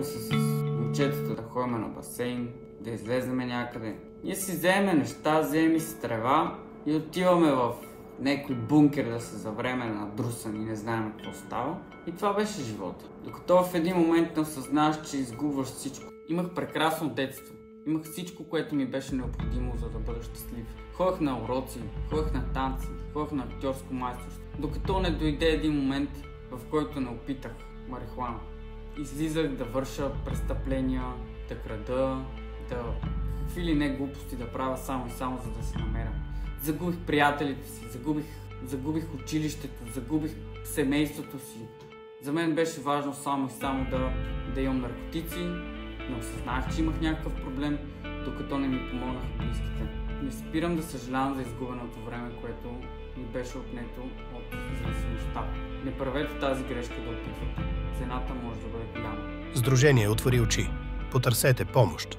Свикнахме се с момчетата да ходим на басейн, да излезем някъде. Ние си вземе неща, вземе си трева и отиваме в някой бункер да се завреме на друсан и не знаем какво става. И това беше живота. Докато в един момент не осъзнаваш, че изгубваш всичко. Имах прекрасно детство. Имах всичко, което ми беше необходимо, за да бъда щастлив. Ходех на уроци, ходех на танци, ходех на актьорско майсторство. Докато не дойде един момент, в който не опитах марихуана. Излизах да върша престъпления, да крада, да какви ли не глупости да правя само и само за да се намеря. Загубих приятелите си, загубих училището, загубих семейството си. За мен беше важно само и само да имам наркотици. Не осъзнах, че имах някакъв проблем, докато не ми помогнаха близките. Не спирам да съжалявам за изгубеното време, което ми беше отнето от зависимостта. Не правете тази грешка да опитвате. Цената може да бъде голяма. Сдружение Отвори очи. Потърсете помощ.